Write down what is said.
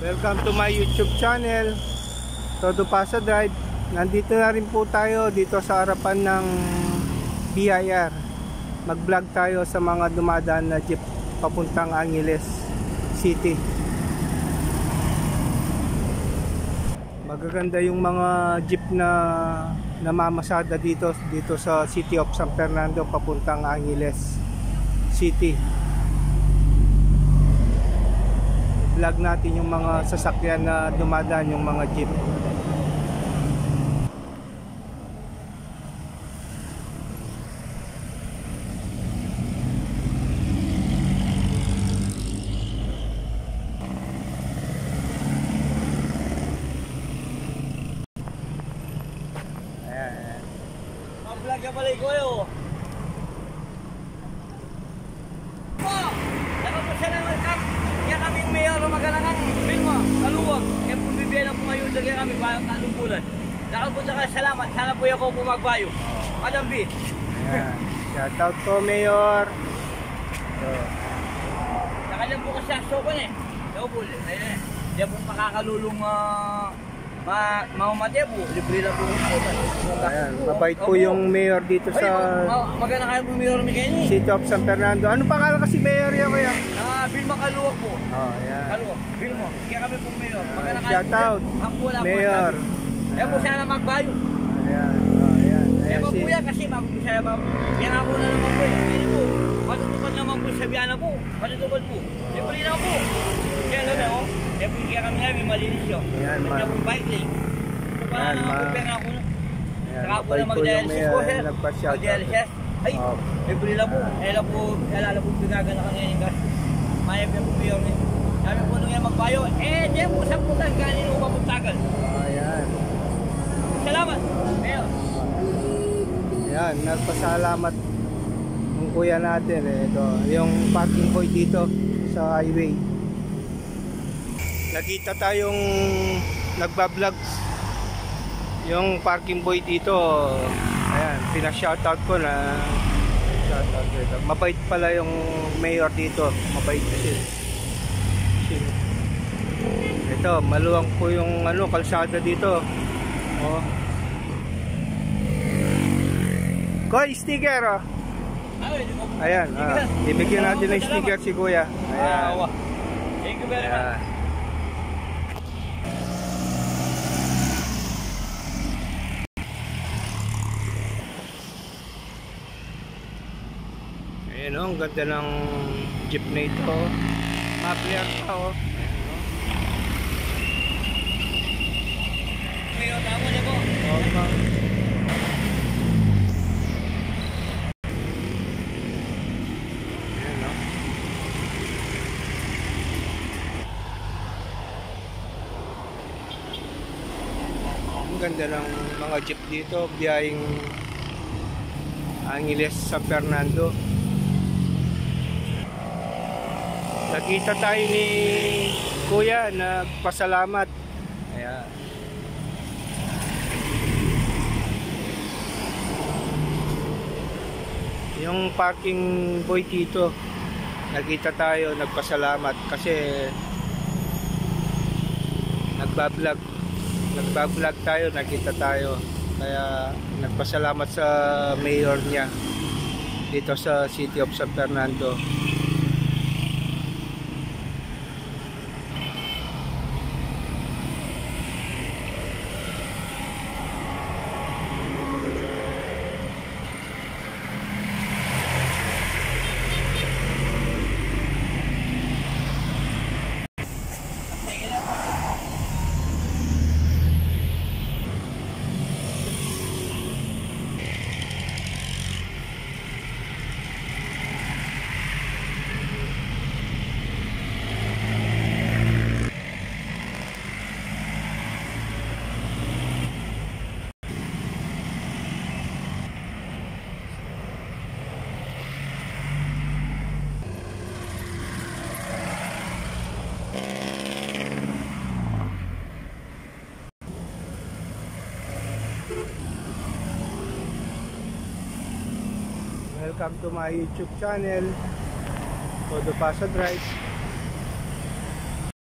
Welcome to my YouTube channel, Todo Pasa Drive. Nandito na rin po tayo dito sa harapan ng BIR. Mag-vlog tayo sa mga dumadaan na jeep papuntang Angeles City. Magaganda yung mga jeep na namamasada dito sa City of San Fernando papuntang Angeles City. Vlog natin yung mga sasakyan na dumadaan, yung mga jeep. Ayan. Vlog ka pala ikaw. Kaya kami mayor magalangan Vilma, Kaluwag. Kaya po bibigyan po ngayon lagay kami bayang kalumpulan. Nakapunta ka, salamat. Sana po ako pumagbayo. Madam B. Ayan. Shout out po, Mayor. Nakalang po kasi sa sopan eh. Daw po, hindi po makakalulong mamamate po. Libre lang po. Ayan, mabait po yung Mayor dito sa maganda kayo po Mayor Miguel. City of San Fernando. Ano pangalan kasi Mayor yan kaya? Vilma Kaluwag po. Oh, ayan. Kaluwag, Vilma. Kaya kami po Mayor. Shout out, Mayor. Kaya po sana magbayo. Ayan, oh, ayan. Kaya Ayan po si... kuya kasi magpusaya ba? Yan ako na naman po. Kaya po, matutupad naman po sa biyana po. Matutupad po. Siyempre na po. Kaya gano'n ako. Kaya po kaya kami namin malinis yun. Ayan, kaya po bike lane. Ayan, Pera ako na. Ayan, Saka po mabait na po yung mag-dialysis Mayor. po sir. Nagpa-shout out. Mag-dialysis. Ay, siyempre lang po. Kaya po, alala po bigagan na kanina yung gas. Maya po po yun. Sabi po nung yan magbayo. Diyan po sa putang ganin upang magtagal. Ayan. Salamat. Mayor. Ayan, nagpasalamat ng kuya natin. Ito, yung parking boy dito sa highway. Nakita tayong nagbablog yung parking boy dito. Ayan, pina-shoutout ko na shoutout dito. Mabait pala yung mayor dito. Mabait kasi. Ito, maluwang po yung kalsada dito. Oh. Koy, sticker oh. Ayan, ibigyan natin ng sticker si kuya. Ayan. Thank you very much. Ayan o, ang ganda ng jeep na ito. Mapler pa o. Mayor, tama niyo po. Okay. Ganda ng mga jeep dito, biyaheng Angeles San Fernando. Nakita tayo ni kuya, nagpasalamat. Ayan. Yung parking boy dito, nakita tayo, nagpasalamat kasi nagbablog tayo, nakita tayo, kaya nagpasalamat sa mayor niya dito sa City of San Fernando. Welcome to my YouTube channel, Todo Pasa Drive.